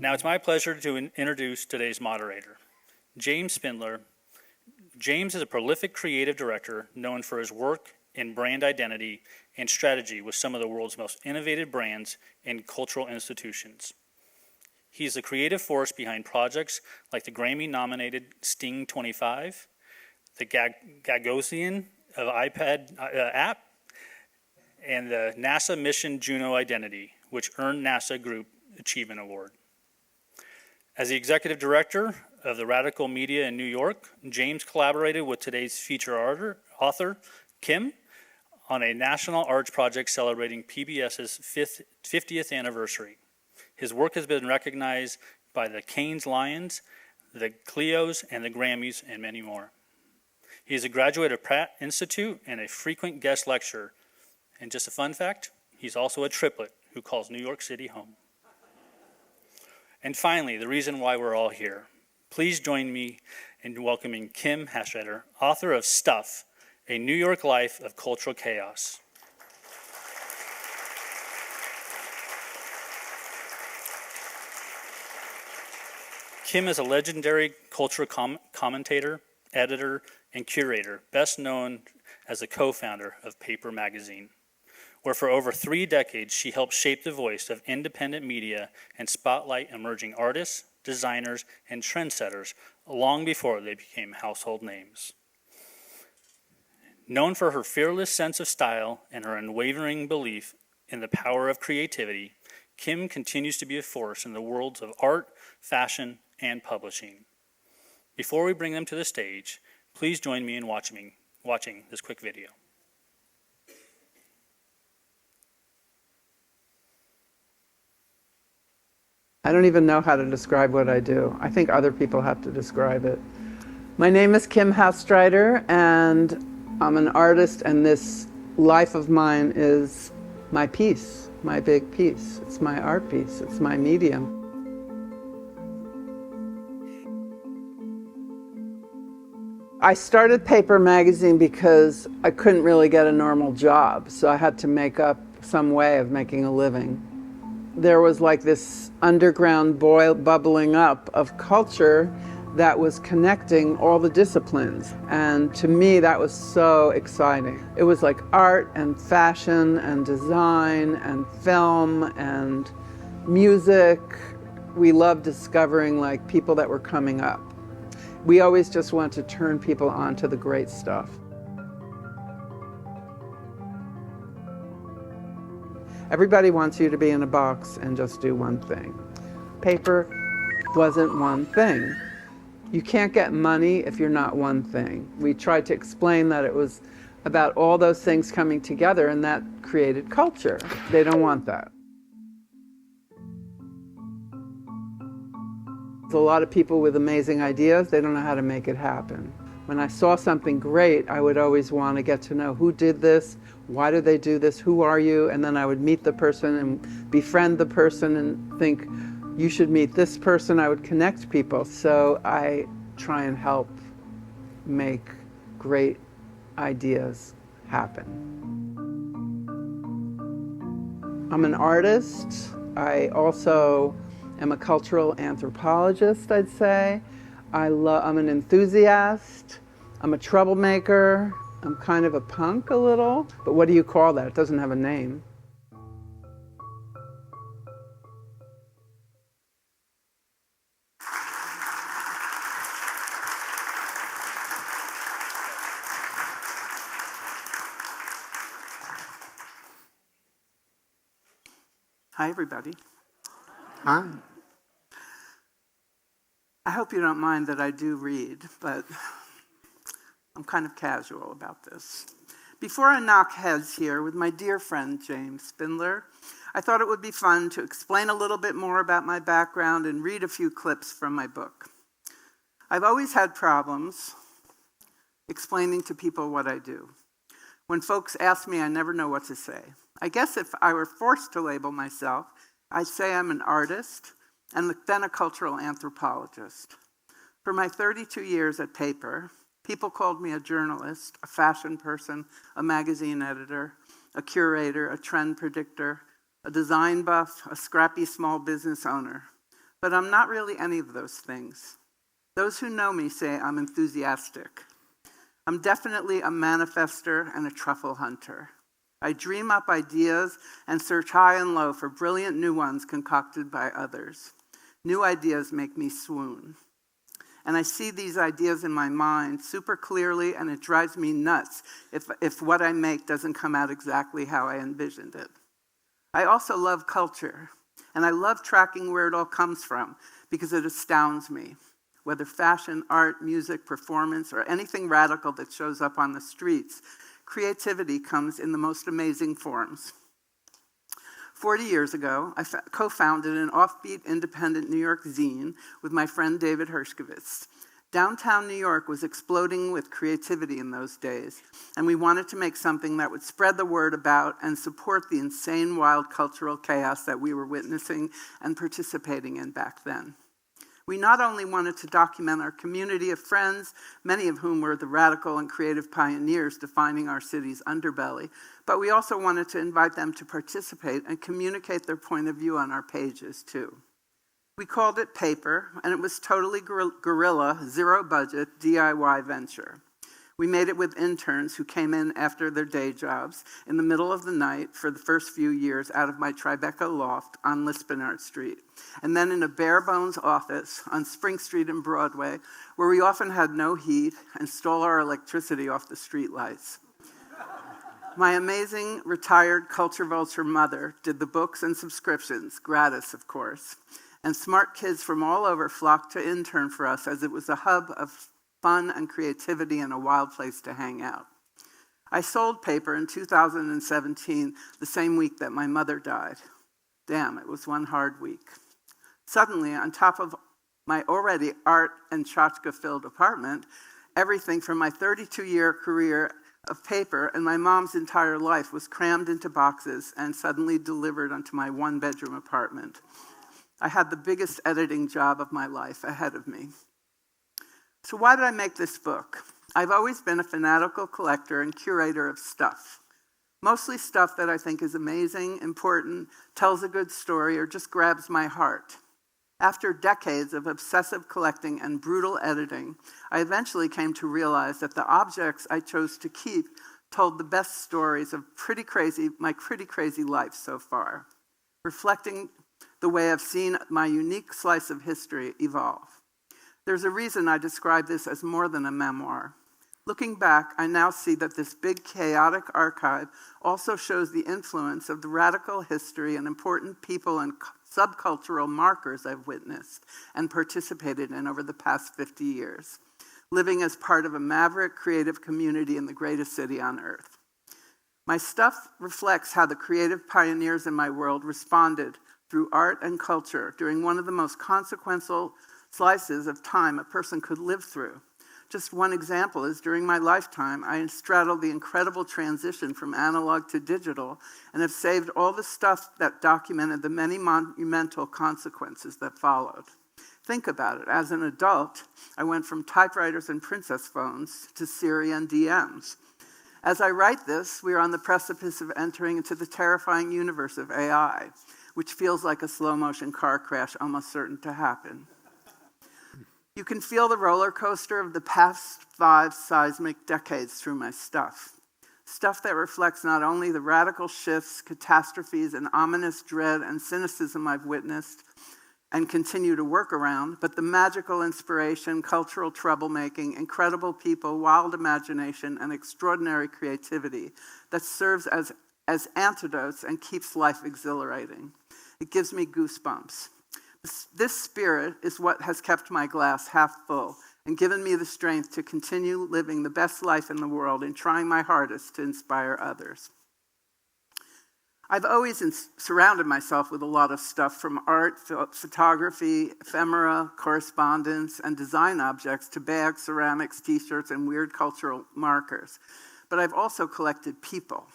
Now it's my pleasure to introduce today's moderator, James Spindler. James is a prolific creative director known for his work in brand identity and strategy with some of the world's most innovative brands and cultural institutions. He's the creative force behind projects like the Grammy-nominated Sting 25, the Gagosian of iPad app, and the NASA mission Juno Identity, which earned NASA Group Achievement Award. As the executive director of the Radical Media in New York, James collaborated with today's feature author, Kim, on a national arts project celebrating PBS's 50th anniversary. His work has been recognized by the Cannes Lions, the Clios, and the Grammys, and many more. He is a graduate of Pratt Institute and a frequent guest lecturer. And just a fun fact, he's also a triplet who calls New York City home. And finally, the reason why we're all here. Please join me in welcoming Kim Hastreiter, author of Stuff, A New York Life of Cultural Chaos. Kim is a legendary cultural commentator, editor, and curator, best known as the co-founder of Paper magazine, where for over 3 decades she helped shape the voice of independent media and spotlight emerging artists, designers, and trendsetters long before they became household names. Known for her fearless sense of style and her unwavering belief in the power of creativity, Kim continues to be a force in the worlds of art, fashion, and publishing. Before we bring them to the stage, please join me in watching this quick video. I don't even know how to describe what I do. I think other people have to describe it. My name is Kim Hastreiter, and I'm an artist, and this life of mine is my piece, my big piece. It's my art piece. It's my medium. I started Paper magazine because I couldn't really get a normal job, so I had to make up some way of making a living. There was like this underground bubbling up of culture that was connecting all the disciplines. And to me, that was so exciting. It was like art and fashion and design and film and music. We loved discovering like people that were coming up. We always just want to turn people on to the great stuff. Everybody wants you to be in a box and just do one thing. Paper wasn't one thing. You can't get money if you're not one thing. We tried to explain that it was about all those things coming together, and that created culture. They don't want that. There's a lot of people with amazing ideas. They don't know how to make it happen. When I saw something great, I would always want to get to know who did this, why do they do this, who are you? And then I would meet the person and befriend the person and think, you should meet this person. I would connect people. So I try and help make great ideas happen. I'm an artist. I also am a cultural anthropologist, I'd say. I'm an enthusiast. I'm a troublemaker. I'm kind of a punk a little. But what do you call that? It doesn't have a name. Hi, everybody. Hi. I hope you don't mind that I do read, but I'm kind of casual about this. Before I knock heads here with my dear friend James Spindler, I thought it would be fun to explain a little bit more about my background and read a few clips from my book. I've always had problems explaining to people what I do. When folks ask me, I never know what to say. I guess if I were forced to label myself, I'd say I'm an artist and then a cultural anthropologist. For my 32 years at Paper, people called me a journalist, a fashion person, a magazine editor, a curator, a trend predictor, a design buff, a scrappy small business owner. but I'm not really any of those things. Those who know me say I'm enthusiastic. I'm definitely a manifester and a truffle hunter. I dream up ideas and search high and low for brilliant new ones concocted by others. New ideas make me swoon. And I see these ideas in my mind super clearly, and it drives me nuts if what I make doesn't come out exactly how I envisioned it. I also love culture, and I love tracking where it all comes from because it astounds me. Whether fashion, art, music, performance, or anything radical that shows up on the streets, creativity comes in the most amazing forms. 40 years ago, I co-founded an offbeat independent New York zine with my friend David Hershkovitz. Downtown New York was exploding with creativity in those days, and we wanted to make something that would spread the word about and support the insane, wild cultural chaos that we were witnessing and participating in back then. We not only wanted to document our community of friends, many of whom were the radical and creative pioneers defining our city's underbelly, but we also wanted to invite them to participate and communicate their point of view on our pages, too. We called it Paper, and it was totally guerrilla, zero-budget, DIY venture. We made it with interns who came in after their day jobs in the middle of the night for the first few years out of my Tribeca loft on Lispinard Street, and then in a bare-bones office on Spring Street and Broadway, where we often had no heat and stole our electricity off the streetlights. My amazing retired culture vulture mother did the books and subscriptions, gratis, of course, and smart kids from all over flocked to intern for us as it was a hub of fun and creativity and a wild place to hang out. I sold Paper in 2017, the same week that my mother died. Damn, it was one hard week. Suddenly, on top of my already art and tchotchke-filled apartment, everything from my 32-year career of Paper and my mom's entire life was crammed into boxes and suddenly delivered onto my one-bedroom apartment. I had the biggest editing job of my life ahead of me. So why did I make this book? I've always been a fanatical collector and curator of stuff. Mostly stuff that I think is amazing, important, tells a good story, or just grabs my heart. After decades of obsessive collecting and brutal editing, I eventually came to realize that the objects I chose to keep told the best stories of my pretty crazy life so far, reflecting the way I've seen my unique slice of history evolve. There's a reason I describe this as more than a memoir. Looking back, I now see that this big, chaotic archive also shows the influence of the radical history and important people and subcultural markers I've witnessed and participated in over the past 50 years, living as part of a maverick creative community in the greatest city on earth. My stuff reflects how the creative pioneers in my world responded through art and culture during one of the most consequential slices of time a person could live through. Just one example is during my lifetime, I straddled the incredible transition from analog to digital and have saved all the stuff that documented the many monumental consequences that followed. Think about it. As an adult, I went from typewriters and princess phones to Siri and DMs. As I write this, we are on the precipice of entering into the terrifying universe of AI, which feels like a slow-motion car crash almost certain to happen. You can feel the roller coaster of the past 5 seismic decades through my stuff. Stuff that reflects not only the radical shifts, catastrophes, and ominous dread and cynicism I've witnessed and continue to work around, but the magical inspiration, cultural troublemaking, incredible people, wild imagination, and extraordinary creativity that serves as antidotes and keeps life exhilarating. It gives me goosebumps. This spirit is what has kept my glass half full and given me the strength to continue living the best life in the world and trying my hardest to inspire others. I've always surrounded myself with a lot of stuff from art, photography, ephemera, correspondence, and design objects to bags, ceramics, t-shirts, and weird cultural markers. But I've also collected people,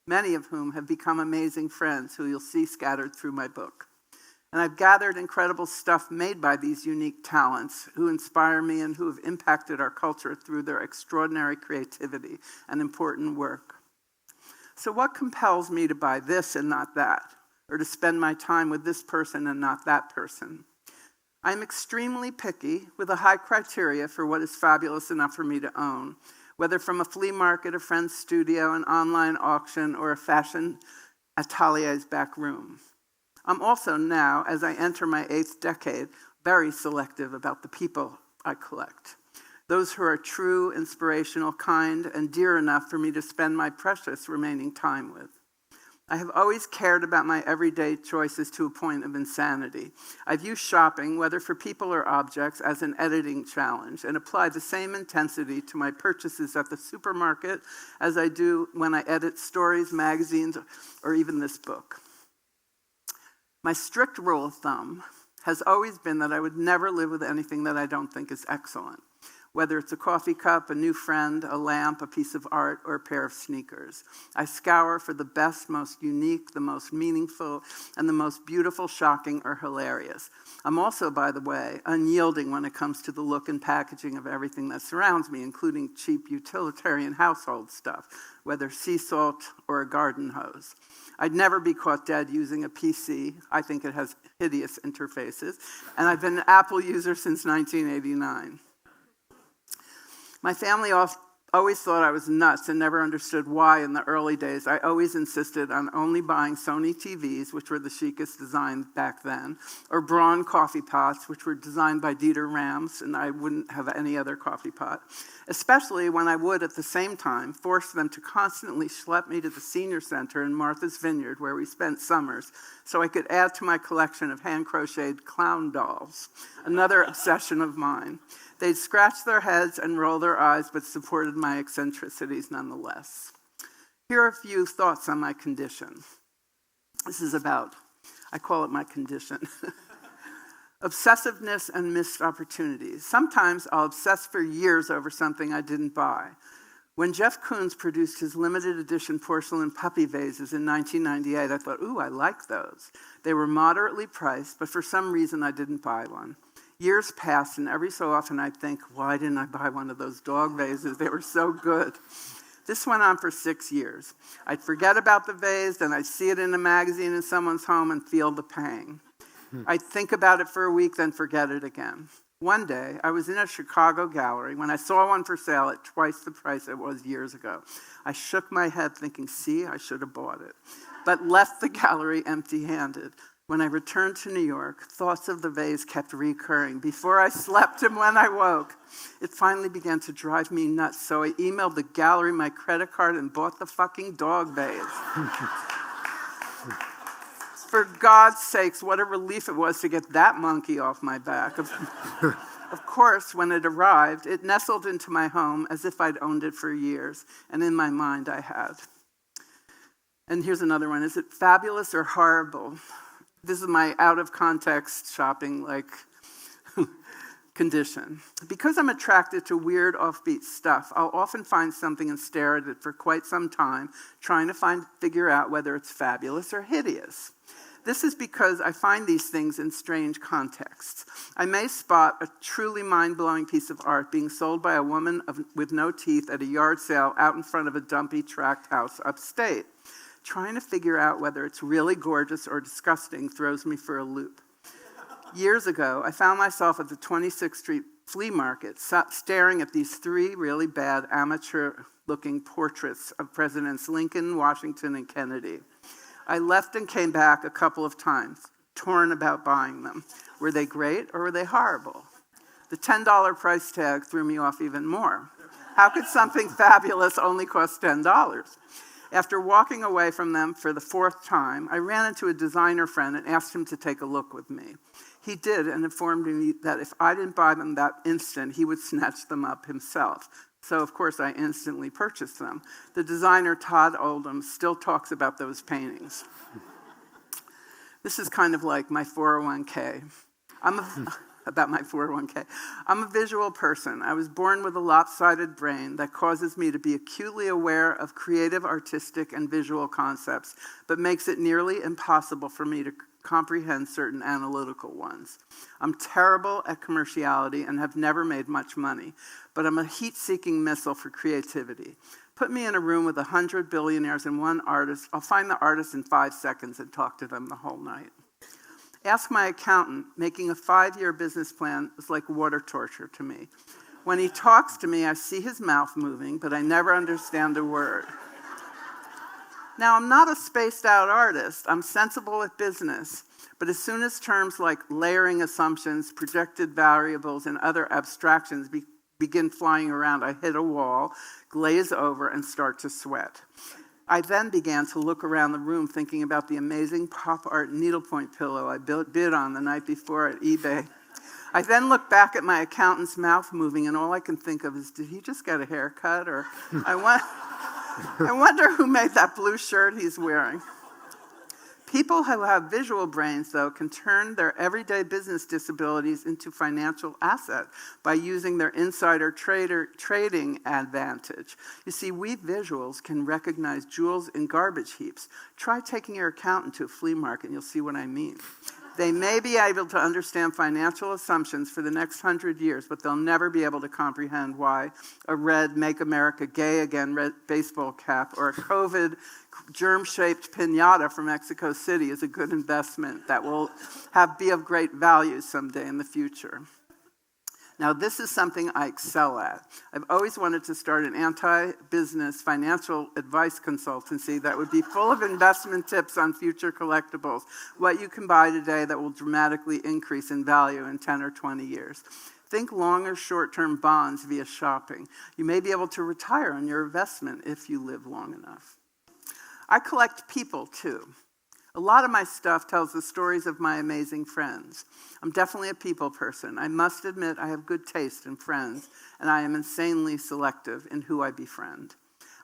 many of whom have become amazing friends who you'll see scattered through my book. And I've gathered incredible stuff made by these unique talents who inspire me and who have impacted our culture through their extraordinary creativity and important work. So what compels me to buy this and not that, or to spend my time with this person and not that person? I'm extremely picky with a high criteria for what is fabulous enough for me to own, whether from a flea market, a friend's studio, an online auction, or a fashion atelier's back room. I'm also now, as I enter my 8th decade, very selective about the people I collect. Those who are true, inspirational, kind, and dear enough for me to spend my precious remaining time with. I have always cared about my everyday choices to a point of insanity. I view shopping, whether for people or objects, as an editing challenge and apply the same intensity to my purchases at the supermarket as I do when I edit stories, magazines, or even this book. My strict rule of thumb has always been that I would never live with anything that I don't think is excellent, whether it's a coffee cup, a new friend, a lamp, a piece of art, or a pair of sneakers. I scour for the best, most unique, the most meaningful, and the most beautiful, shocking, or hilarious. I'm also, by the way, unyielding when it comes to the look and packaging of everything that surrounds me, including cheap utilitarian household stuff, whether sea salt or a garden hose. I'd never be caught dead using a PC. I think it has hideous interfaces, and I've been an Apple user since 1989. My family always thought I was nuts and never understood why in the early days. I always insisted on only buying Sony TVs, which were the chicest design back then, or Braun coffee pots, which were designed by Dieter Rams, and I wouldn't have any other coffee pot, especially when I would, at the same time, force them to constantly schlep me to the senior center in Martha's Vineyard, where we spent summers, so I could add to my collection of hand-crocheted clown dolls, another obsession of mine. They'd scratch their heads and roll their eyes, but supported my eccentricities nonetheless. Here are a few thoughts on my condition. This is about, I call it my condition. Obsessiveness and missed opportunities. Sometimes I'll obsess for years over something I didn't buy. When Jeff Koons produced his limited edition porcelain puppy vases in 1998, I thought, ooh, I like those. They were moderately priced, but for some reason I didn't buy one. Years passed, and every so often I'd think, why didn't I buy one of those dog vases? They were so good. This went on for 6 years. I'd forget about the vase, then I'd see it in a magazine in someone's home and feel the pang. I'd think about it for a week, then forget it again. One day, I was in a Chicago gallery when I saw one for sale at twice the price it was years ago. I shook my head thinking, see, I should have bought it, but left the gallery empty-handed. When I returned to New York, thoughts of the vase kept recurring before I slept and when I woke. It finally began to drive me nuts, so I emailed the gallery my credit card and bought the fucking dog vase. For God's sakes, what a relief it was to get that monkey off my back. Of course, when it arrived, it nestled into my home as if I'd owned it for years, and in my mind I had. And here's another one. Is it fabulous or horrible? This is my out-of-context shopping, condition. Because I'm attracted to weird, offbeat stuff, I'll often find something and stare at it for quite some time, trying to figure out whether it's fabulous or hideous. This is because I find these things in strange contexts. I may spot a truly mind-blowing piece of art being sold by a woman with no teeth at a yard sale out in front of a dumpy tract house upstate. Trying to figure out whether it's really gorgeous or disgusting throws me for a loop. Years ago, I found myself at the 26th Street flea market staring at these 3 really bad amateur-looking portraits of Presidents Lincoln, Washington, and Kennedy. I left and came back a couple of times, torn about buying them. Were they great or were they horrible? The $10 price tag threw me off even more. How could something fabulous only cost $10? After walking away from them for the 4th time, I ran into a designer friend and asked him to take a look with me. He did and informed me that if I didn't buy them that instant, he would snatch them up himself. So, of course, I instantly purchased them. The designer, Todd Oldham, still talks about those paintings. This is kind of like my 401k. About my 401k. I'm a visual person. I was born with a lopsided brain that causes me to be acutely aware of creative, artistic, and visual concepts, but makes it nearly impossible for me to comprehend certain analytical ones. I'm terrible at commerciality and have never made much money, but I'm a heat-seeking missile for creativity. Put me in a room with 100 billionaires and one artist, I'll find the artist in 5 seconds and talk to them the whole night. Ask my accountant. Making a 5-year business plan is like water torture to me. When he talks to me, I see his mouth moving, but I never understand a word. Now, I'm not a spaced out artist. I'm sensible at business. But as soon as terms like layering assumptions, projected variables, and other abstractions begin flying around, I hit a wall, glaze over, and start to sweat. I then began to look around the room thinking about the amazing pop art needlepoint pillow I bid on the night before at eBay. I then look back at my accountant's mouth moving, and all I can think of is, did he just get a haircut? Or I wonder who made that blue shirt he's wearing. People who have visual brains, though, can turn their everyday business disabilities into financial asset by using their insider trading advantage. You see, we visuals can recognize jewels in garbage heaps. Try taking your accountant to a flea market and you'll see what I mean. They may be able to understand financial assumptions for the next 100 years, but they'll never be able to comprehend why a red Make America Gay Again red baseball cap or a COVID germ-shaped piñata from Mexico City is a good investment that will be of great value someday in the future. Now, this is something I excel at. I've always wanted to start an anti-business financial advice consultancy that would be full of investment tips on future collectibles, what you can buy today that will dramatically increase in value in 10 or 20 years. Think long or short-term bonds via shopping. You may be able to retire on your investment if you live long enough. I collect people, too. A lot of my stuff tells the stories of my amazing friends. I'm definitely a people person. I must admit I have good taste in friends, and I am insanely selective in who I befriend.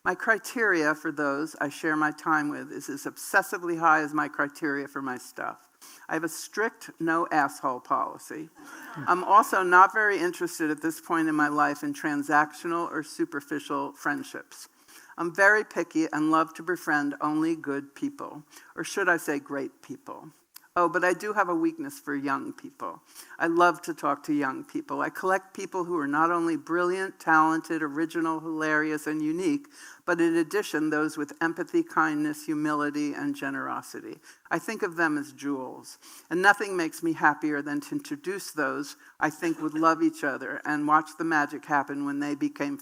My criteria for those I share my time with is as obsessively high as my criteria for my stuff. I have a strict no asshole policy. I'm also not very interested at this point in my life in transactional or superficial friendships. I'm very picky and love to befriend only good people, or should I say great people. Oh, but I do have a weakness for young people. I love to talk to young people. I collect people who are not only brilliant, talented, original, hilarious, and unique, but in addition, those with empathy, kindness, humility, and generosity. I think of them as jewels, and nothing makes me happier than to introduce those I think would love each other and watch the magic happen when they become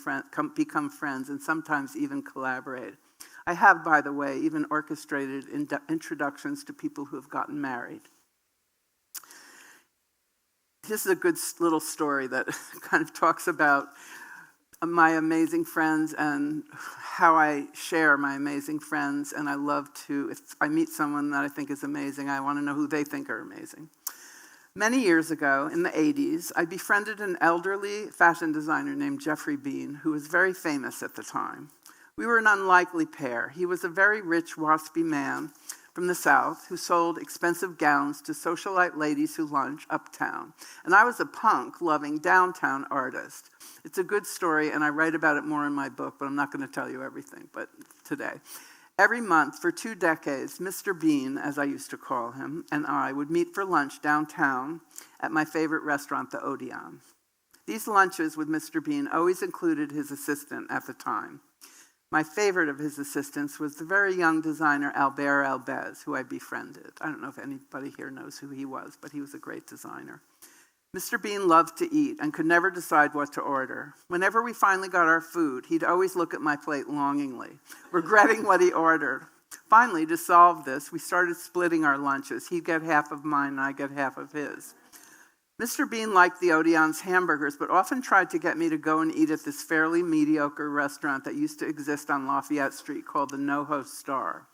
friends and sometimes even collaborate. I have, by the way, even orchestrated introductions to people who have gotten married. This is a good little story that kind of talks about my amazing friends and how I share my amazing friends. And I love to, if I meet someone that I think is amazing, I want to know who they think are amazing. Many years ago, in the 80s, I befriended an elderly fashion designer named Geoffrey Beene, who was very famous at the time. We were an unlikely pair. He was a very rich, waspy man from the South who sold expensive gowns to socialite ladies who lunch uptown. And I was a punk, loving downtown artist. It's a good story, and I write about it more in my book, but I'm not going to tell you everything today. Every month for 2 decades, Mr. Beene, as I used to call him, and I would meet for lunch downtown at my favorite restaurant, the Odeon. These lunches with Mr. Beene always included his assistant at the time. My favorite of his assistants was the very young designer Albert Albez, who I befriended. I don't know if anybody here knows who he was, but he was a great designer. Mr. Beene loved to eat and could never decide what to order. Whenever we finally got our food, he'd always look at my plate longingly, regretting what he ordered. Finally, to solve this, we started splitting our lunches. He'd get half of mine and I'd get half of his. Mr. Beene liked the Odeon's hamburgers, but often tried to get me to go and eat at this fairly mediocre restaurant that used to exist on Lafayette Street called the NoHo Star.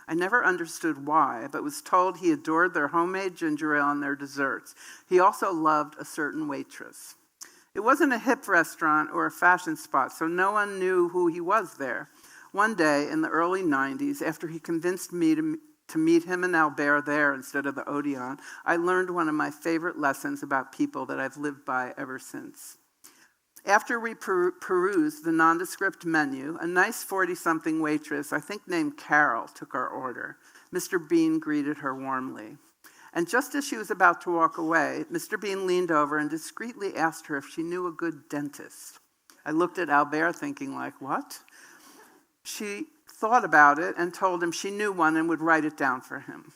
I never understood why, but was told he adored their homemade ginger ale and their desserts. He also loved a certain waitress. It wasn't a hip restaurant or a fashion spot, so no one knew who he was there. One day in the early 90s, after he convinced me to meet him and Albert there instead of the Odeon, I learned one of my favorite lessons about people that I've lived by ever since. After we perused the nondescript menu, a nice 40-something waitress, I think named Carol, took our order. Mr. Beene greeted her warmly. And just as she was about to walk away, Mr. Beene leaned over and discreetly asked her if she knew a good dentist. I looked at Albert thinking like, what? She thought about it and told him she knew one and would write it down for him.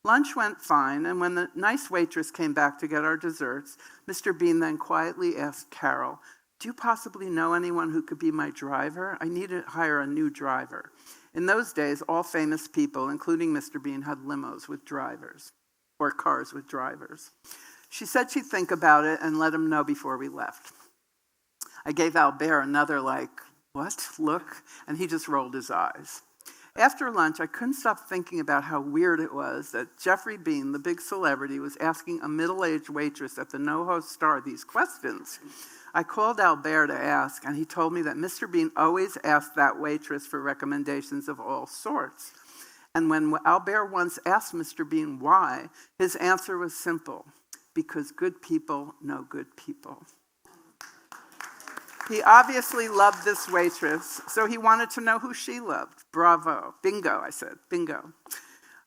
Lunch went fine, and when the nice waitress came back to get our desserts, Mr. Beene then quietly asked Carol, "Do you possibly know anyone who could be my driver? I need to hire a new driver." In those days, all famous people, including Mr. Beene, had limos with drivers, or cars with drivers. She said she'd think about it and let him know before we left. I gave Albert another what, look, and he just rolled his eyes. After lunch, I couldn't stop thinking about how weird it was that Geoffrey Beene, the big celebrity, was asking a middle-aged waitress at the NoHo Star these questions. I called Albert to ask, and he told me that Mr. Beene always asked that waitress for recommendations of all sorts. And when Albert once asked Mr. Beene why, his answer was simple: because good people know good people. He obviously loved this waitress, so he wanted to know who she loved. Bravo. Bingo, I said. Bingo.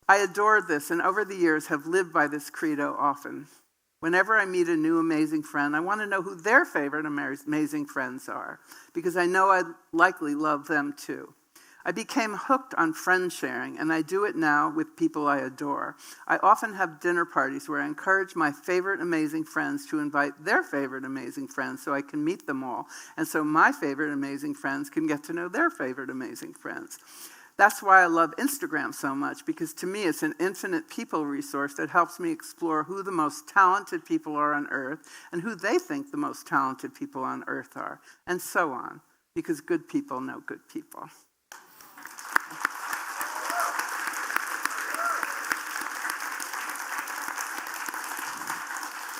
I adored this, and over the years have lived by this credo often. Whenever I meet a new amazing friend, I want to know who their favorite amazing friends are, because I know I'd likely love them too. I became hooked on friend sharing, and I do it now with people I adore. I often have dinner parties where I encourage my favorite amazing friends to invite their favorite amazing friends so I can meet them all, and so my favorite amazing friends can get to know their favorite amazing friends. That's why I love Instagram so much, because to me it's an infinite people resource that helps me explore who the most talented people are on earth and who they think the most talented people on earth are, and so on, because good people know good people.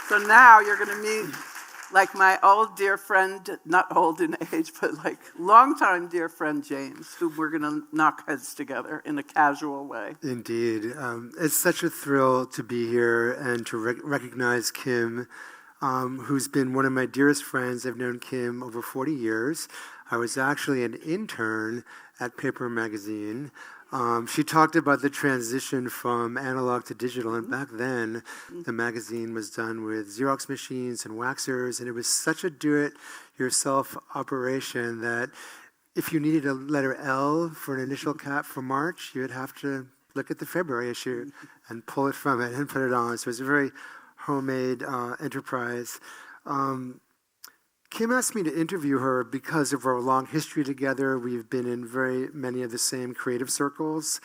So now you're going to meet my old dear friend, not old in age, but longtime dear friend James, who we're going to knock heads together in a casual way. Indeed. It's such a thrill to be here and to recognize Kim, who's been one of my dearest friends. I've known Kim over 40 years. I was actually an intern at Paper Magazine. She talked about the transition from analog to digital, and back then the magazine was done with Xerox machines and waxers, and it was such a do-it-yourself operation that if you needed a letter L for an initial cap for March, you would have to look at the February issue and pull it from it and put it on. So it was a very homemade enterprise. Kim asked me to interview her because of our long history together. We've been in very many of the same creative circles,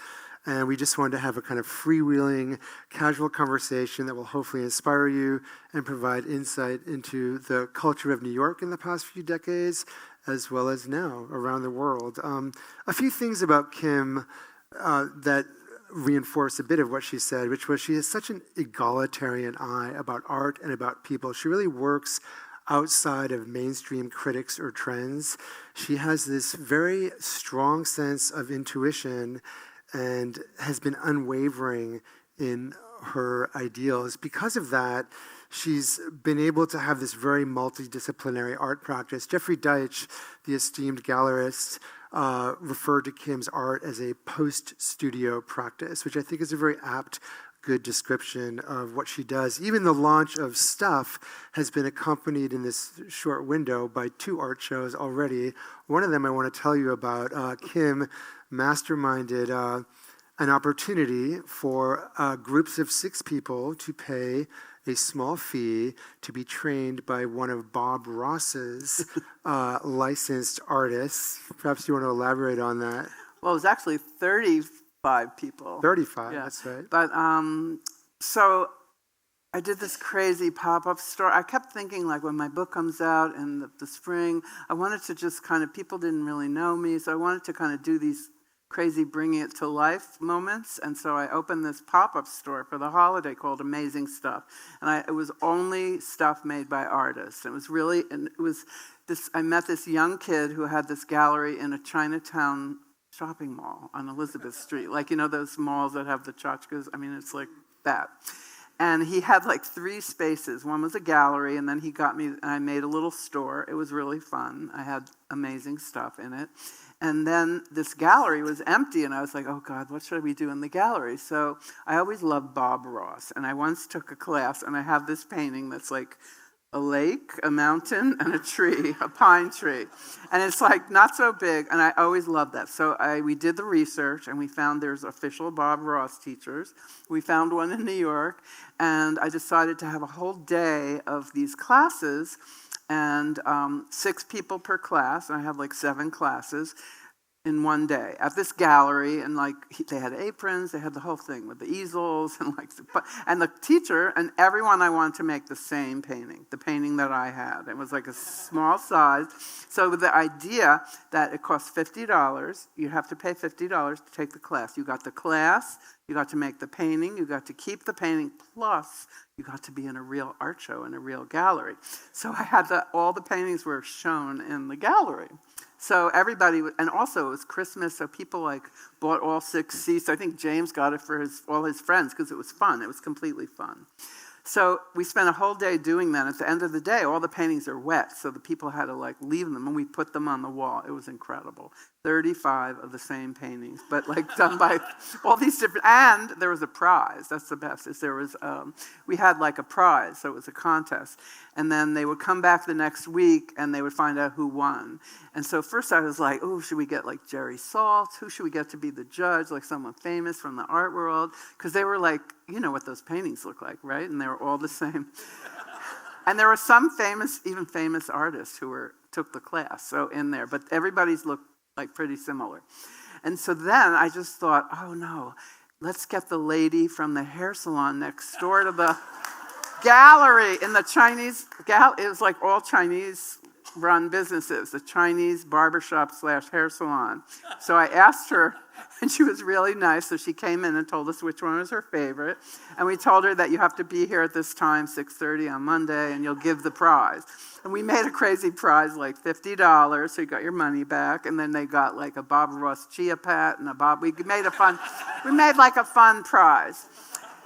and we just wanted to have a kind of freewheeling, casual conversation that will hopefully inspire you and provide insight into the culture of New York in the past few decades, as well as now around the world. A few things about Kim that reinforce a bit of what she said, which was she has such an egalitarian eye about art and about people. She really works outside of mainstream critics or trends. She has this very strong sense of intuition and has been unwavering in her ideals. Because of that, she's been able to have this very multidisciplinary art practice. Jeffrey Deitch, the esteemed gallerist, referred to Kim's art as a post-studio practice, which I think is a very apt good description of what she does. Even the launch of Stuff has been accompanied in this short window by 2 art shows already. One of them I want to tell you about. Kim masterminded an opportunity for groups of 6 people to pay a small fee to be trained by one of Bob Ross's licensed artists. Perhaps you want to elaborate on that. Well, it was actually 35 people. 35, yeah. That's right. But so I did this crazy pop-up store. I kept thinking, when my book comes out in the spring, I wanted to just people didn't really know me, so I wanted to do these crazy bringing it to life moments. And so I opened this pop-up store for the holiday called Amazing Stuff. And it was only stuff made by artists. I met this young kid who had this gallery in a Chinatown shopping mall on Elizabeth Street. Those malls that have the tchotchkes. It's like that. And he had 3 spaces. One was a gallery, and then he got me, and I made a little store. It was really fun. I had amazing stuff in it. And then this gallery was empty, and I was like, oh God, what should we do in the gallery? So I always loved Bob Ross, and I once took a class, and I have this painting that's a lake, a mountain, and a tree, a pine tree. And it's like not so big, and I always loved that. So we did the research, and we found there's official Bob Ross teachers. We found one in New York, and I decided to have a whole day of these classes, and 6 people per class, and I had like 7 classes in one day at this gallery, and like they had aprons, they had the whole thing with the easels, and the teacher and everyone, I wanted to make the same painting, the painting that I had. It was like a small size. So with the idea that it costs $50, you have to pay $50 to take the class. You got the class, you got to make the painting, you got to keep the painting, plus you got to be in a real art show in a real gallery. So I had all the paintings were shown in the gallery. So everybody, and also it was Christmas, so people like bought all 6 seats. I think James got it for all his friends because it was fun. It was completely fun. So we spent a whole day doing that. At the end of the day, all the paintings are wet, so the people had to like leave them, and we put them on the wall. It was incredible. 35 of the same paintings, but like done by all these different, and there was a prize. That's the best, is there was, we had like a prize, so it was a contest. And then they would come back the next week, and they would find out who won. And so first I was like, oh, should we get like Jerry Saltz? Who should we get to be the judge? Like someone famous from the art world? Because they were like, you know what those paintings look like, right? And they were all the same. And there were some even famous artists who took the class, so in there. But everybody's looked like pretty similar. And so then I just thought, oh no, let's get the lady from the hair salon next door to the gallery in the Chinese it was like all Chinese run businesses, the Chinese barbershop / hair salon. So I asked her, and she was really nice, so she came in and told us which one was her favorite. And we told her that you have to be here at this time, 6:30 on Monday, and you'll give the prize. And we made a crazy prize, like $50, so you got your money back. And then they got like a Bob Ross Chia Pet and we made like a fun prize.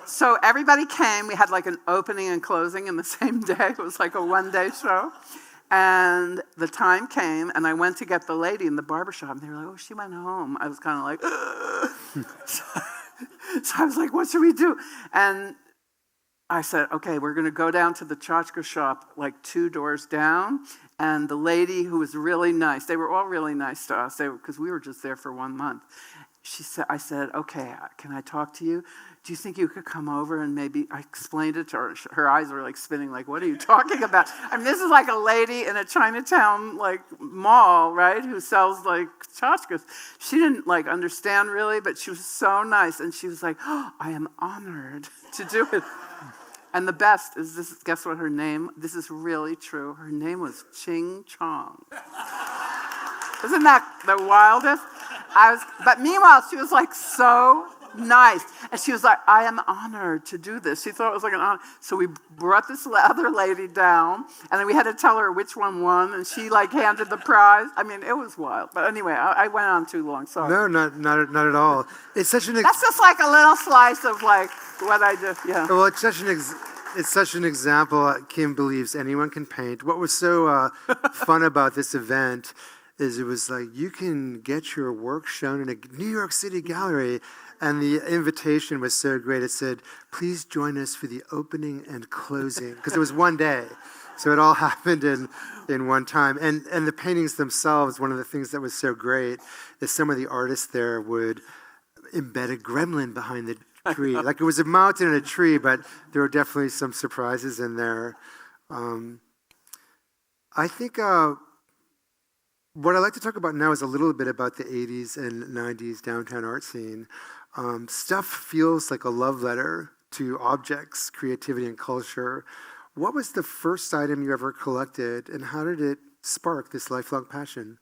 So everybody came. We had like an opening and closing in the same day. It was like a one-day show. And the time came, and I went to get the lady in the barbershop, and they were like, oh, she went home. I was kind of like, so I was like, what should we do? And I said, okay, we're going to go down to the tchotchke shop, like 2 doors down. And the lady who was really nice, they were all really nice to us, because we were just there for 1 month. I said, okay, can I talk to you? Do you think you could come over and maybe, I explained it to her. Her eyes were like spinning, like, what are you talking about? I mean, this is like a lady in a Chinatown like mall, right, who sells like tchotchkes. She didn't like understand really, but she was so nice. And she was like, oh, I am honored to do it. And the best is this, guess what her name, this is really true. Her name was Ching Chong. Isn't that the wildest? But meanwhile, she was like so nice. And she was like, I am honored to do this. She thought it was like an honor. So we brought this other lady down, and then we had to tell her which one won, and she like handed the prize. I mean, it was wild. But anyway, I went on too long. Sorry. No, not at all. It's such an... That's just like a little slice of like what I did, yeah. Well, it's such an example. Kim believes anyone can paint. What was so fun about this event is it was like, you can get your work shown in a New York City gallery, and the invitation was so great. It said, please join us for the opening and closing, because it was one day. So it all happened in one time. And the paintings themselves, one of the things that was so great is some of the artists there would embed a gremlin behind the tree. Like it was a mountain and a tree, but there were definitely some surprises in there. I think what I'd like to talk about now is a little bit about the 80s and 90s downtown art scene. Stuff feels like a love letter to objects, creativity, and culture. What was the first item you ever collected, and how did it spark this lifelong passion?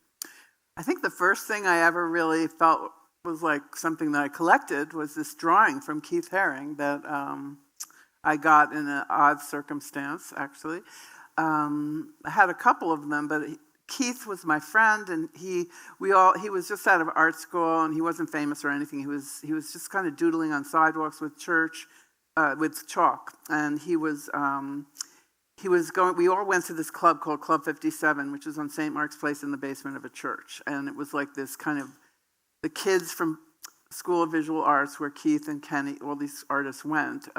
I think the first thing I ever really felt was like something that I collected was this drawing from Keith Haring that I got in an odd circumstance, actually. I had a couple of them, but Keith was my friend, and he was just out of art school, and he wasn't famous or anything. He was just kind of doodling on sidewalks with chalk, and he was going. We all went to this club called Club 57, which is on St. Mark's Place in the basement of a church, and it was like this kind of the kids from School of Visual Arts where Keith and Kenny, all these artists went,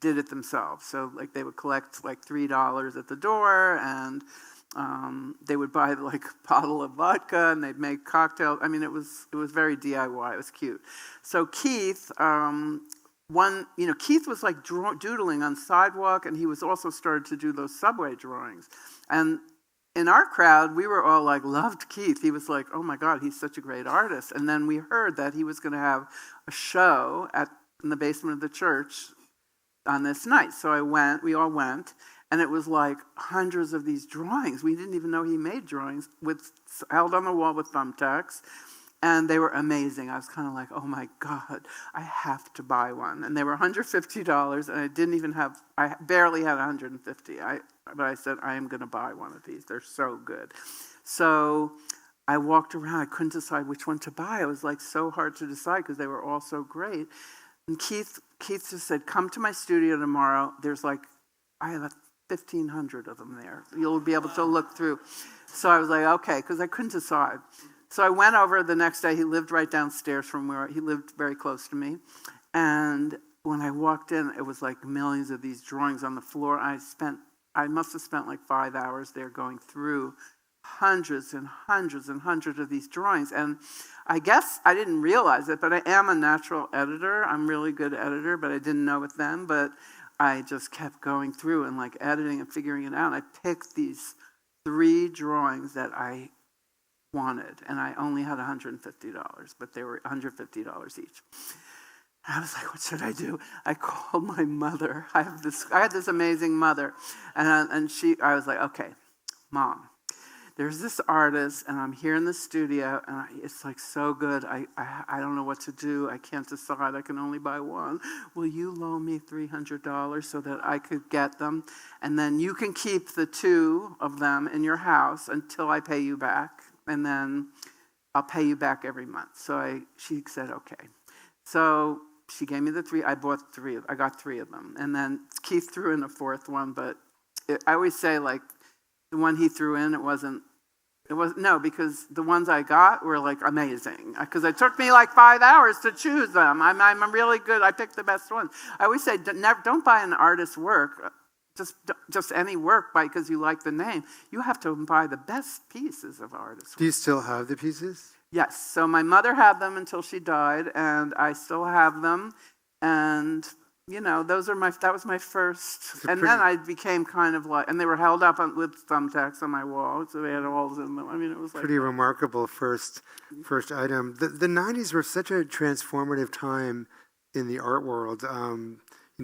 did it themselves. So like they would collect like $3 at the door, and they would buy like a bottle of vodka, and they'd make cocktails. I mean, it was very DIY. It was cute. So Keith, Keith was like doodling on sidewalk, and he was also started to do those subway drawings. And in our crowd, we were all like, loved Keith. He was like, oh my God, he's such a great artist. And then we heard that he was going to have a show in the basement of the church on this night. So we all went, and it was like hundreds of these drawings. We didn't even know he made drawings held on the wall with thumbtacks. And they were amazing. I was kind of like, oh my God, I have to buy one. And they were $150, and I barely had $150. But I said, I am going to buy one of these. They're so good. So I walked around. I couldn't decide which one to buy. It was like so hard to decide because they were all so great. And Keith just said, come to my studio tomorrow. I have 1,500 of them there. You'll be able to look through. So I was like, okay, because I couldn't decide. So I went over the next day. He lived right downstairs from where he lived, very close to me. And when I walked in, it was like millions of these drawings on the floor. I must have spent like 5 hours there going through hundreds and hundreds and hundreds of these drawings. And I guess I didn't realize it, but I am a natural editor. I'm a really good editor, but I didn't know it then. But I just kept going through and like editing and figuring it out. I picked these 3 drawings that I wanted, and I only had $150, but they were $150 each. I was like, what should I do? I called my mother. I had this amazing mother, and I was like, okay, Mom, there's this artist, and I'm here in the studio, and it's like so good. I don't know what to do. I can't decide. I can only buy one. Will you loan me $300 so that I could get them, and then you can keep the 2 of them in your house until I pay you back? And then I'll pay you back every month. So she said, okay. So she gave me the 3. I bought 3. I got 3 of them. And then Keith threw in a 4th one. But I always say, like, the one he threw in, because the ones I got were, like, amazing. Because it took me, like, 5 hours to choose them. I'm really good. I picked the best ones. I always say, don't buy an artist's work. Just any work because you like the name. You have to buy the best pieces of artists' work. Do you still have the pieces? Yes. So my mother had them until she died, and I still have them. And that was my first. And then I became kind of like, and they were held up with thumbtacks on my wall, so they had holes in them. I mean, it was like pretty remarkable first item. The 90s were such a transformative time in the art world.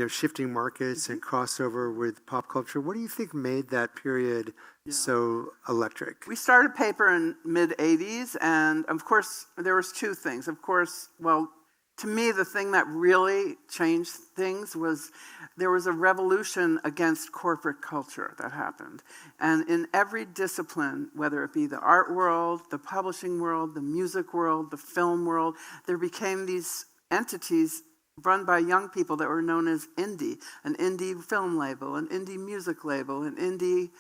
Shifting markets and crossover with pop culture. What do you think made that period so electric? We started paper in mid-'80s, and of course, there was 2 things. Of course, to me, the thing that really changed things was there was a revolution against corporate culture that happened. And in every discipline, whether it be the art world, the publishing world, the music world, the film world, there became these entities run by young people that were known as indie, an indie film label, an indie music label, an indie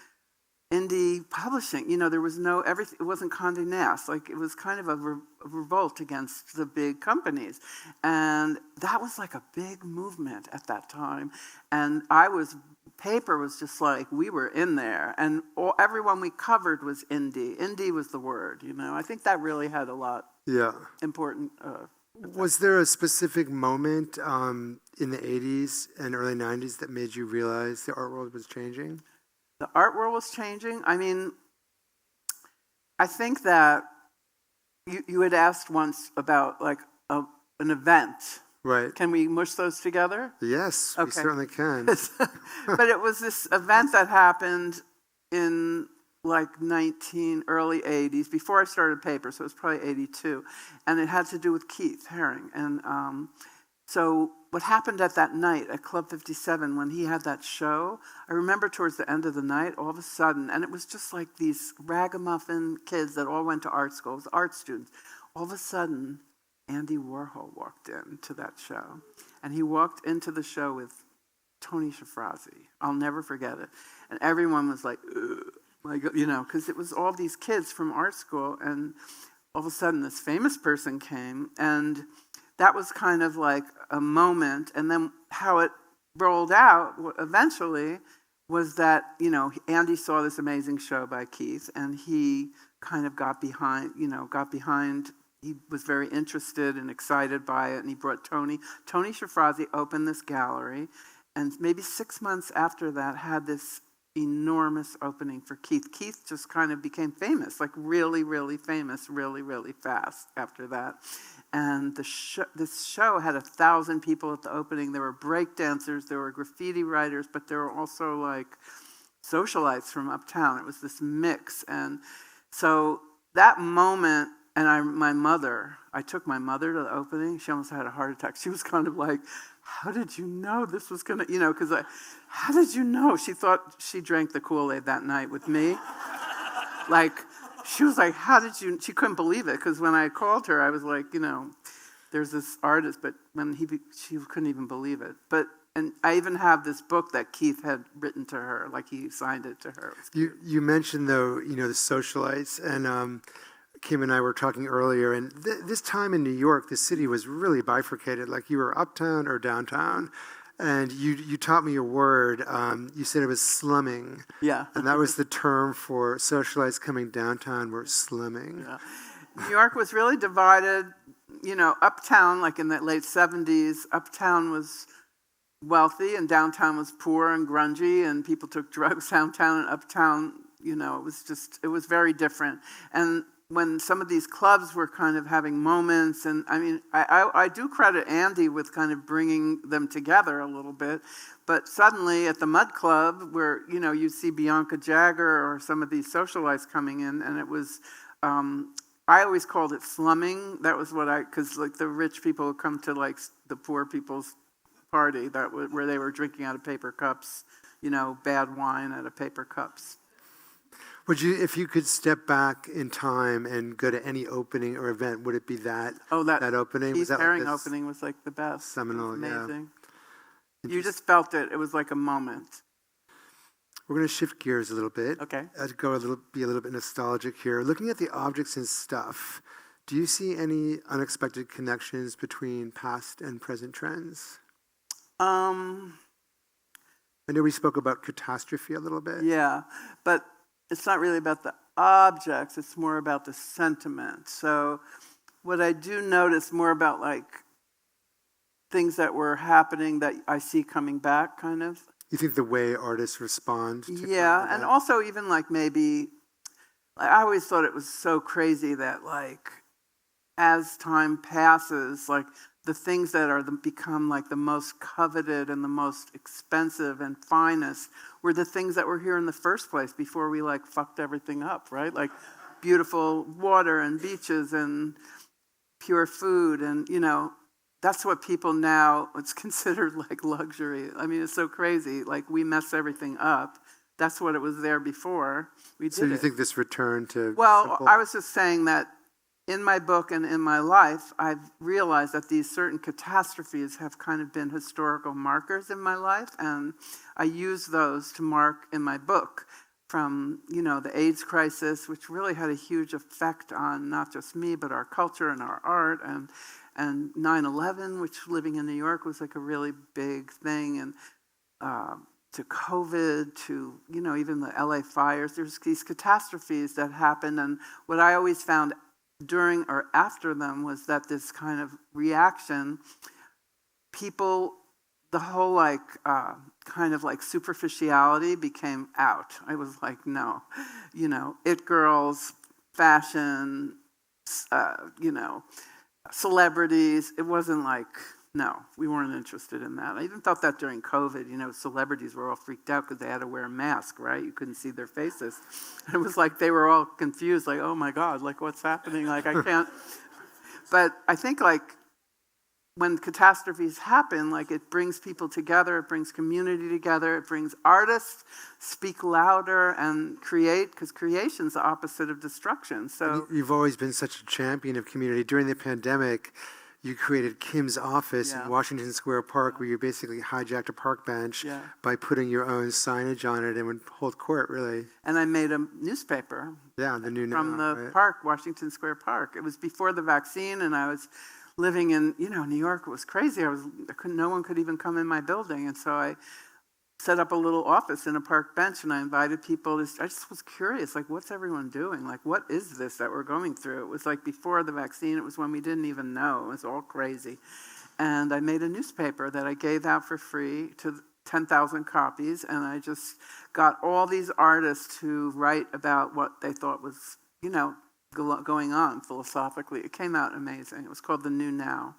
publishing. There was everything. It wasn't Condé Nast. Like, it was kind of a revolt against the big companies. And that was like a big movement at that time. And paper was just like, we were in there. And everyone we covered was indie. Indie was the word, I think that really had a lot important Was there a specific moment in the 80s and early 90s that made you realize the art world was changing? The art world was changing. I mean, I think that you had asked once about like an event. Right. Can we mush those together? Yes, okay. We certainly can. But it was this event that happened in like early 80s, before I started paper, so it was probably 82. And it had to do with Keith Haring. And so what happened at that night at Club 57 when he had that show, I remember towards the end of the night, all of a sudden, and it was just like these ragamuffin kids that all went to art schools, art students. All of a sudden, Andy Warhol walked into that show. And he walked into the show with Tony Shafrazi. I'll never forget it. And everyone was like, ugh. Because it was all these kids from art school, and all of a sudden this famous person came, and that was kind of like a moment. And then how it rolled out eventually was that, Andy saw this amazing show by Keith, and he kind of got behind, he was very interested and excited by it, and he brought Tony Shafrazi opened this gallery, and maybe 6 months after that had this enormous opening for Keith. Keith just kind of became famous, like really, really famous, really, really fast after that. And this show had 1,000 people at the opening. There were break dancers, there were graffiti writers, but there were also like socialites from uptown. It was this mix. And so that moment, and I took my mother to the opening. She almost had a heart attack. She was kind of like, how did you know this was going to, how did you know? She thought she drank the Kool-Aid that night with me. Like, she was like, how did you, she couldn't believe it, because when I called her, I was like, there's this artist, but she couldn't even believe it. And I even have this book that Keith had written to her, like he signed it to her. You mentioned, though, the socialites, and Kim and I were talking earlier, and this time in New York, the city was really bifurcated, like you were uptown or downtown. And you taught me a word. You said it was slumming. Yeah. And that was the term for socialites coming downtown were slumming. Yeah. New York was really divided. Uptown, like in the late 70s, uptown was wealthy and downtown was poor and grungy, and people took drugs downtown, and uptown, it was very different. And when some of these clubs were kind of having moments, and I do credit Andy with kind of bringing them together a little bit, but suddenly at the Mud Club, where, you see Bianca Jagger or some of these socialites coming in, and it was, I always called it slumming. That was because like the rich people would come to like the poor people's party, where they were drinking out of paper cups, bad wine out of paper cups. Would you, if you could step back in time and go to any opening or event, would it be that opening? Keith Haring opening was like the best. Seminal, amazing. Yeah. You just felt it. It was like a moment. We're going to shift gears a little bit. Okay. I'd be a little bit nostalgic here. Looking at the objects and stuff, do you see any unexpected connections between past and present trends? I know we spoke about catastrophe a little bit. Yeah, but it's not really about the objects, it's more about the sentiment. So what I do notice more about like things that were happening that I see coming back, kind of. You think the way artists respond to Yeah, and also even like maybe, I always thought it was so crazy that like as time passes, like the things that become like the most coveted and the most expensive and finest were the things that were here in the first place before we like fucked everything up, right? Like beautiful water and beaches and pure food, and that's what people now, it's considered like luxury. It's so crazy. Like we mess everything up. That's what it was there before. So you think this return to simple? I was just saying that in my book and in my life, I've realized that these certain catastrophes have kind of been historical markers in my life, and I use those to mark in my book, from the AIDS crisis, which really had a huge effect on not just me, but our culture and our art, and 9/11, which living in New York was like a really big thing, and to COVID, to even the LA fires. There's these catastrophes that happened, and what I always found during or after them was that this kind of reaction, people, the whole like kind of like superficiality became out. I was like, no, it girls, fashion, celebrities. It wasn't like, no, we weren't interested in that. I even felt that during COVID, celebrities were all freaked out because they had to wear a mask, right? You couldn't see their faces. It was like they were all confused, like, oh my God, like what's happening? Like I can't. But I think like when catastrophes happen, like it brings people together, it brings community together, it brings artists speak louder and create, because creation's the opposite of destruction. So you've always been such a champion of community. During the pandemic, you created Kim's office in Washington Square Park, where you basically hijacked a park bench by putting your own signage on it and would hold court, really. And I made a newspaper. Yeah, the new from the park, Washington Square Park. It was before the vaccine, and I was living in, New York was crazy. No one could even come in my building. And so I set up a little office in a park bench, and I invited people. I just was curious, like, what's everyone doing? Like, what is this that we're going through? It was like before the vaccine. It was when we didn't even know. It was all crazy. And I made a newspaper that I gave out for free to 10,000 copies, and I just got all these artists to write about what they thought was, going on philosophically. It came out amazing. It was called The New Now.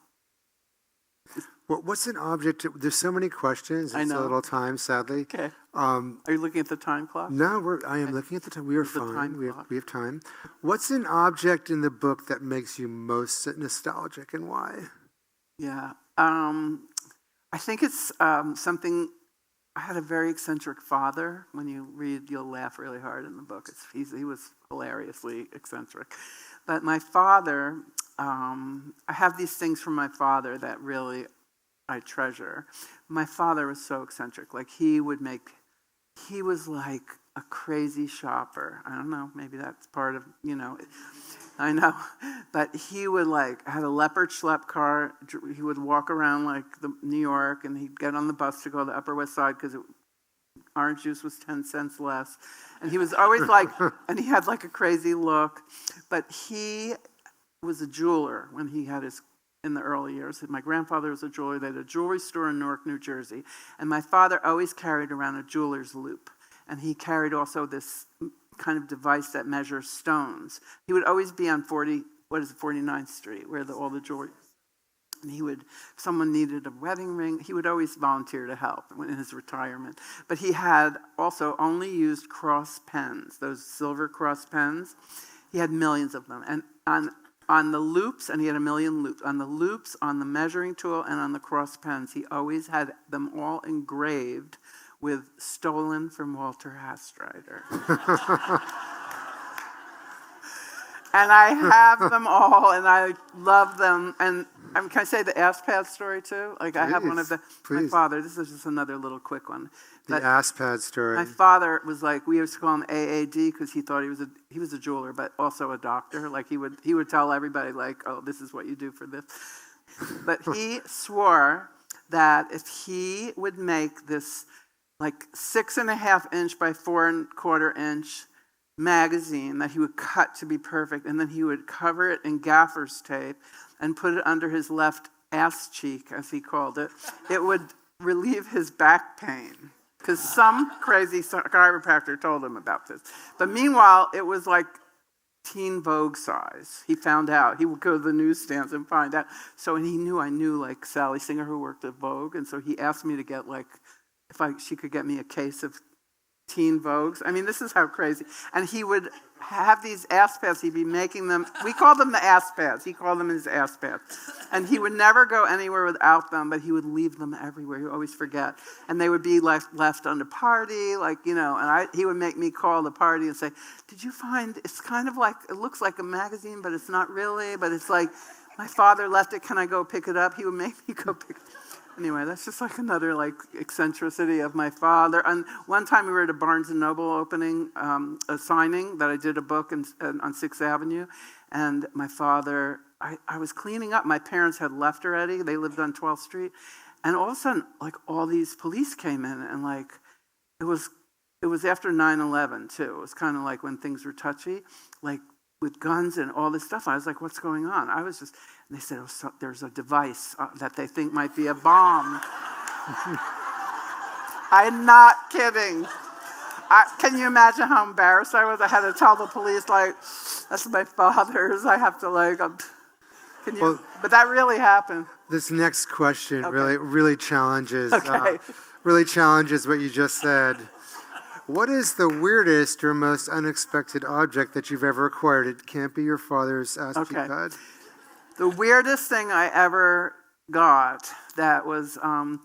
Well, what's an object? There's so many questions. I It's know. a little time, sadly. Okay. Are you looking at the time clock? No, I am looking at the time. We are There's a fine. time We clock. have time. What's an object in the book that makes you most nostalgic, and why? Yeah. I think it's something. I had a very eccentric father. When you read, you'll laugh really hard in the book. He was hilariously eccentric. But my father, I have these things from my father that really I treasure. My father was so eccentric. Like, he was like a crazy shopper. I don't know, maybe that's part of, I know. But he would had a leopard schlep car. He would walk around New York, and he'd get on the bus to go to the Upper West Side because orange juice was 10 cents less. And he was always and he had a crazy look. But he was a jeweler when he had in the early years. My grandfather was a jeweler. They had a jewelry store in Newark, New Jersey. And my father always carried around a jeweler's loop. And he carried also this kind of device that measures stones. He would always be on 49th Street, where all the jewelry. And someone needed a wedding ring. He would always volunteer to help in his retirement. But he had also only used cross pens, those silver cross pens. He had millions of them. And on the loops, and he had a million loops, on the loops, on the measuring tool, and on the cross pens, he always had them all engraved with "stolen from Walter Hastreiter." And I have them all, and I love them. And can I say the ass pad story too? I have one of my father. This is just another little quick one. The ass pad story. My father was we used to call him AAD because he thought he was a jeweler, but also a doctor. He would tell everybody oh, this is what you do for this. But he swore that if he would make this 6.5 inch by 4.25 inch magazine that he would cut to be perfect, and then he would cover it in gaffer's tape and put it under his left ass cheek, as he called it, it would relieve his back pain. Because some crazy chiropractor told him about this. But meanwhile, it was Teen Vogue size. He found out. He would go to the newsstands and find out. So, and he knew I knew Sally Singer, who worked at Vogue, and so he asked me to get she could get me a case of Teen Vogues. I mean, this is how crazy. And he would have these ass pads. He'd be making them. We called them the ass pads. He called them his ass pads. And he would never go anywhere without them, but he would leave them everywhere. He would always forget. And they would be left on the party, and he would make me call the party and say, "Did you find, it's kind of it looks like a magazine, but it's not really, but it's my father left it. Can I go pick it up?" He would make me go pick it up. Anyway, that's just another eccentricity of my father. And one time we were at a Barnes & Noble opening, a signing that I did a book on 6th Avenue. And my father, I was cleaning up. My parents had left already. They lived on 12th Street. And all of a sudden, all these police came in. And it was after 9/11 too. It was kind of when things were touchy, with guns and all this stuff. I was like, what's going on? And they said, there's a device that they think might be a bomb. I'm not kidding. Can you imagine how embarrassed I was? I had to tell the police, that's my father's. I have to, but that really happened. This next question Okay. really challenges Okay. what you just said. What is the weirdest or most unexpected object that you've ever acquired? It can't be your father's ass cheek pad. The weirdest thing I ever got that was, when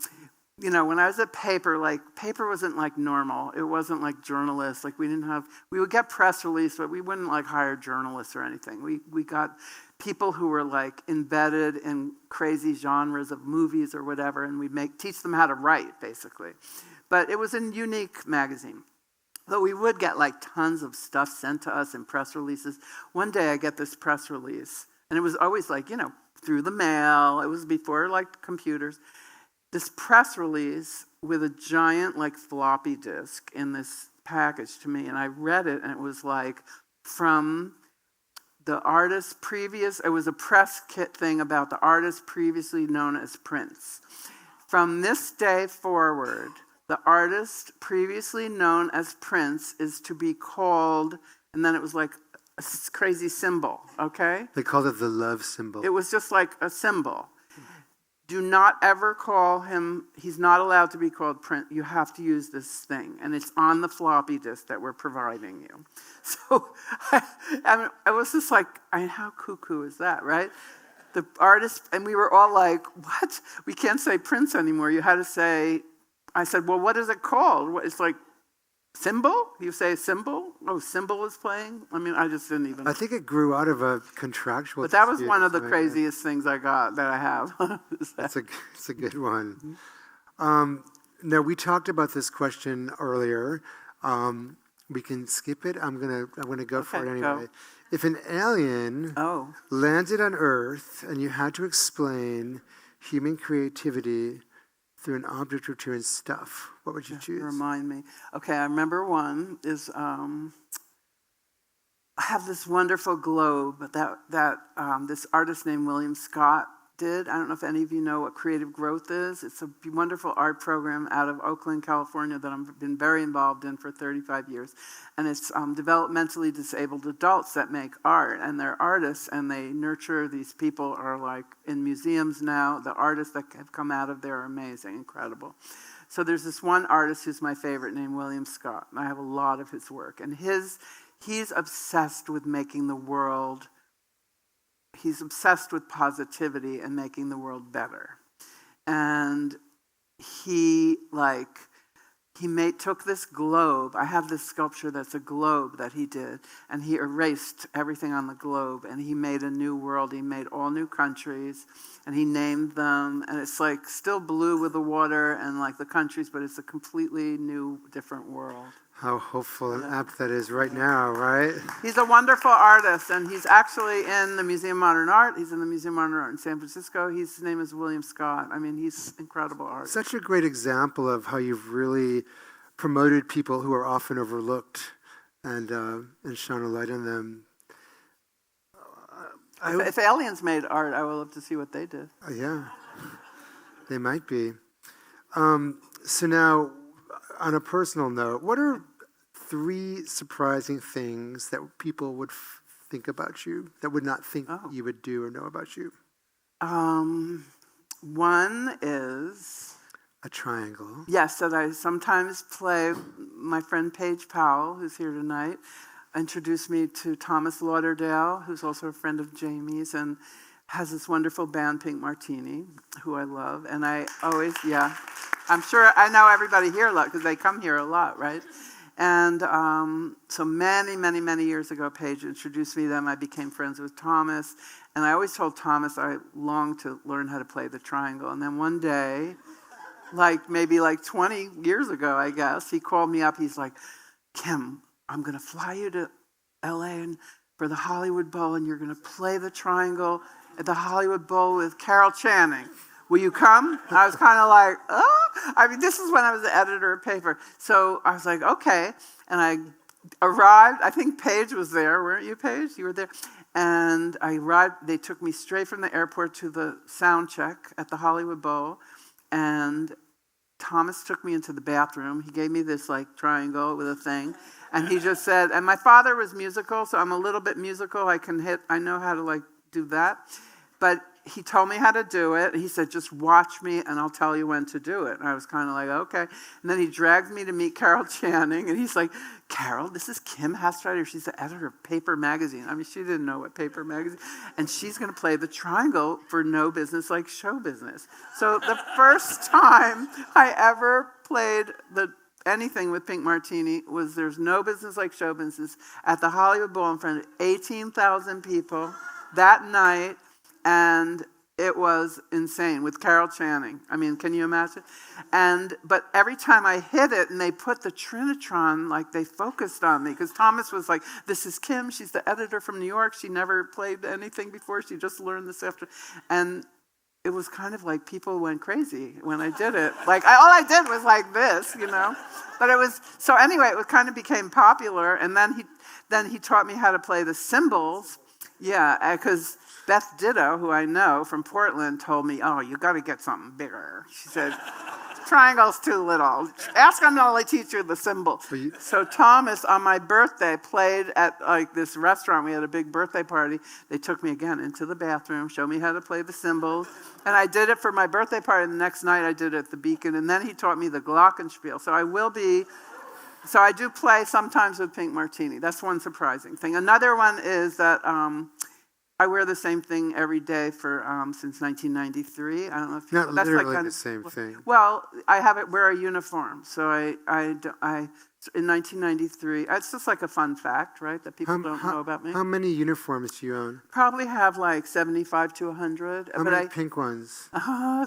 I was at paper, paper wasn't normal. It wasn't journalists. We would get press release, but we wouldn't hire journalists or anything. We got people who were embedded in crazy genres of movies or whatever, and we'd teach them how to write, basically. But it was a unique magazine. Though we would get tons of stuff sent to us in press releases. One day I get this press release, and it was always through the mail. It was before like computers. This press release with a giant like floppy disk in this package to me, and I read it, and it was like from the artist previous. It was a press kit thing about the artist previously known as Prince. From this day forward, the artist previously known as Prince is to be called, and then it was like a crazy symbol, okay? They called it the love symbol. It was just like a symbol. Do not ever call him, he's not allowed to be called Prince. You have to use this thing. And it's on the floppy disk that we're providing you. So I was just like, how cuckoo is that, right? The artist, and we were all like, what? We can't say Prince anymore. You had to say, I said, well, what is it called? It's like, symbol? You say symbol? Oh, symbol is playing? I mean, I just didn't even. I think it grew out of a contractual. But that was dispute, one of the right? craziest things I got that I have. It's a good one. Now, we talked about this question earlier. We can skip it. I'm gonna go for it anyway. Go. If an alien landed on Earth and you had to explain human creativity through an object or two and stuff, what would you choose? Remind me. Okay, I remember one is I have this wonderful globe that this artist named William Scott did. I don't know if any of you know what creative growth is. It's a wonderful art program out of Oakland, California that I've been very involved in for 35 years. And it's developmentally disabled adults that make art, and they're artists, and they nurture these people are like in museums now. The artists that have come out of there are amazing, incredible. So there's this one artist who's my favorite named William Scott, and I have a lot of his work. And he's obsessed with making the world. He's obsessed with positivity and making the world better. And he took this globe. I have this sculpture that's a globe that he did, and he erased everything on the globe, and he made a new world. He made all new countries, and he named them, and it's like still blue with the water and like the countries, but it's a completely new, different world. How hopeful and apt that is right now, right? He's a wonderful artist, and he's actually in the Museum of Modern Art. He's in the Museum of Modern Art in San Francisco. His name is William Scott. I mean, he's incredible artist. Such a great example of how you've really promoted people who are often overlooked and shone a light on them. If aliens made art, I would love to see what they did. Yeah, they might be. So now, on a personal note, what are 3 surprising things that people would think about you that would not think you would do or know about you? One is a triangle. Yes, that I sometimes play. My friend Paige Powell, who's here tonight, introduced me to Thomas Lauderdale, who's also a friend of Jamie's, and has this wonderful band, Pink Martini, who I love. And I always, I'm sure I know everybody here a lot because they come here a lot, right? And so many years ago, Paige introduced me to them. I became friends with Thomas. And I always told Thomas I longed to learn how to play the triangle. And then one day, maybe 20 years ago, I guess, he called me up. He's like, Kim, I'm going to fly you to L.A. for the Hollywood Bowl, and you're going to play the triangle at the Hollywood Bowl with Carol Channing. Will you come? I was kind of like, oh. I mean, this is when I was the editor of paper. So I was like, okay. And I arrived. I think Paige was there. Weren't you, Paige? You were there. And I arrived. They took me straight from the airport to the sound check at the Hollywood Bowl. And Thomas took me into the bathroom. He gave me this triangle with a thing. And he just said, and my father was musical, so I'm a little bit musical. I know how to do that. But he told me how to do it. He said, just watch me and I'll tell you when to do it. And I was kind of like, okay. And then he dragged me to meet Carol Channing. And he's like, Carol, this is Kim Hastreiter. She's the editor of Paper Magazine. I mean, she didn't know what Paper Magazine. And she's going to play the triangle for No Business Like Show Business. So the first time I ever played anything with Pink Martini was There's No Business Like Show Business at the Hollywood Bowl in front of 18,000 people that night. And It was insane with Carol Channing. I mean, can you imagine? But every time I hit it and they put the Trinitron, like they focused on me, because Thomas was like, this is Kim, she's the editor from New York, she never played anything before, she just learned this after. And it was kind of like people went crazy when I did it. Like, all I did was like this, But it was, so anyway, it kind of became popular, and then he taught me how to play the cymbals. Yeah, because Beth Ditto, who I know from Portland, told me, oh, you got to get something bigger. She said, triangle's too little. Ask him to only teach you the cymbal. So Thomas, on my birthday, played at like this restaurant. We had a big birthday party. They took me again into the bathroom, showed me how to play the cymbals. And I did it for my birthday party. And the next night I did it at the Beacon. And then he taught me the glockenspiel. So I do play sometimes with Pink Martini. That's one surprising thing. Another one is that I wear the same thing every day for since 1993. I don't know if you Not that's literally like the same thing. Well, I wear a uniform. So I in 1993. It's just like a fun fact, right? That people don't know about me. How many uniforms do you own? Probably have like 75 to 100. How many pink ones? I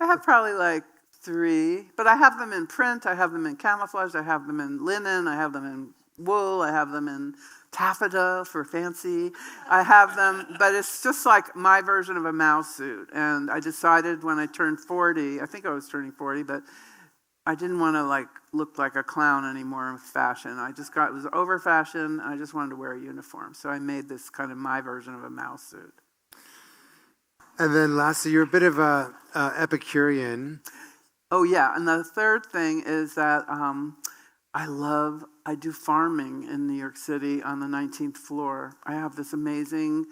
have probably like 3, but I have them in print, I have them in camouflage, I have them in linen, I have them in wool, I have them in taffeta for fancy. I have them, but it's just like my version of a mouse suit. And I decided when I turned 40, I think I was turning 40, but I didn't want to like look like a clown anymore with fashion. It was over fashion, and I just wanted to wear a uniform. So I made this kind of my version of a mouse suit. And then lastly, you're a bit of a Epicurean. Oh, yeah. And the third thing is that I do farming in New York City on the 19th floor. I have this amazing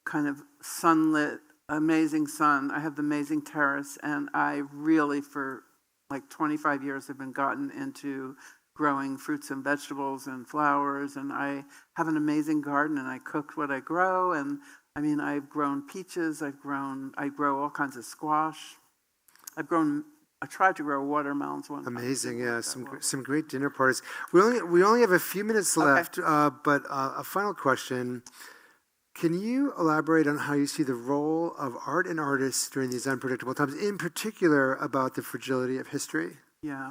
kind of sunlit, amazing sun. I have the amazing terrace. And I really, for like 25 years, have been gotten into growing fruits and vegetables and flowers. And I have an amazing garden, and I cook what I grow. And I mean, I've grown peaches. I grow all kinds of squash. I tried to grow watermelons one time. Amazing, yeah, some great dinner parties. We only have a few minutes left, but a final question. Can you elaborate on how you see the role of art and artists during these unpredictable times, in particular about the fragility of history? Yeah.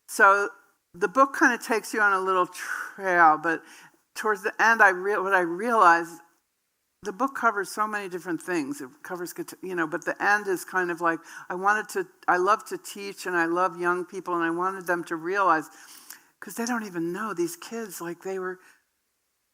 So the book kind of takes you on a little trail, but towards the end, what I realized, the book covers so many different things. It covers, but the end is kind of like, I love to teach, and I love young people, and I wanted them to realize, because they don't even know, these kids, like they were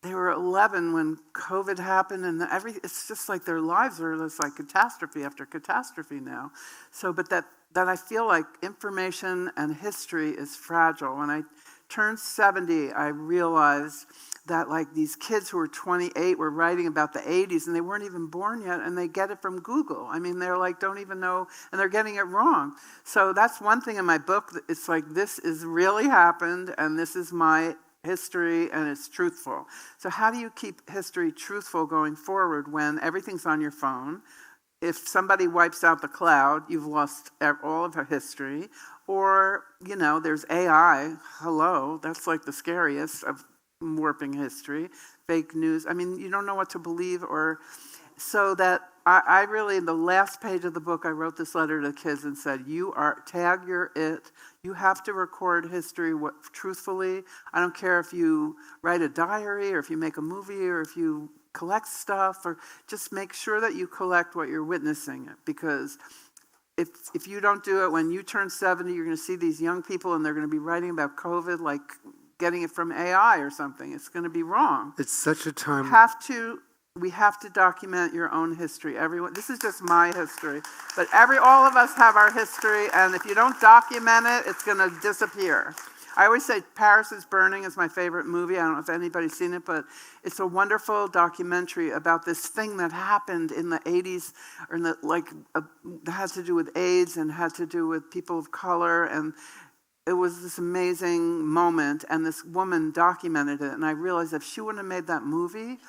11 when COVID happened, and it's just like their lives are just like catastrophe after catastrophe now. So, but that I feel like information and history is fragile. When I turned 70, I realized that like these kids who were 28 were writing about the 80s, and they weren't even born yet, and they get it from Google. I mean, they're like, don't even know, and they're getting it wrong. So that's one thing in my book. It's like, this is really happened, and this is my history, and it's truthful. So how do you keep history truthful going forward when everything's on your phone? If somebody wipes out the cloud, you've lost all of our history. Or, there's AI. Hello, that's like the scariest of warping history, fake news. I mean, you don't know what to believe, so that I really, in the last page of the book, I wrote this letter to the kids and said, tag your it. You have to record history truthfully. I don't care if you write a diary or if you make a movie or if you collect stuff, or just make sure that you collect what you're witnessing, because if you don't do it, when you turn 70, you're going to see these young people, and they're going to be writing about COVID like getting it from AI or something. It's going to be wrong. It's such a time. We have to document your own history. Everyone, this is just my history, but all of us have our history, and if you don't document it, it's going to disappear. I always say Paris is Burning is my favorite movie. I don't know if anybody's seen it, but it's a wonderful documentary about this thing that happened in the 80s, or that had to do with AIDS and had to do with people of color, and it was this amazing moment, and this woman documented it, and I realized if she wouldn't have made that movie,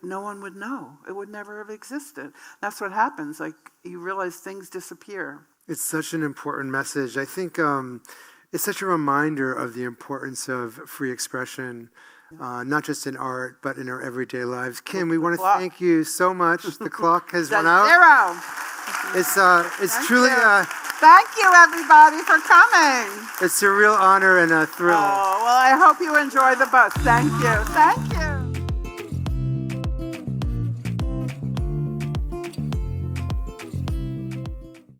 no one would know. It would never have existed. That's what happens. Like, you realize things disappear. It's such an important message. I think it's such a reminder of the importance of free expression not just in art, but in our everyday lives. Kim, we want to clock. thank you so much. The clock has run That's out. 0. It's truly Thank you, everybody, for coming. it's a real honor and a thrill. Oh, well, I hope you enjoy the bus. Thank you. Thank you.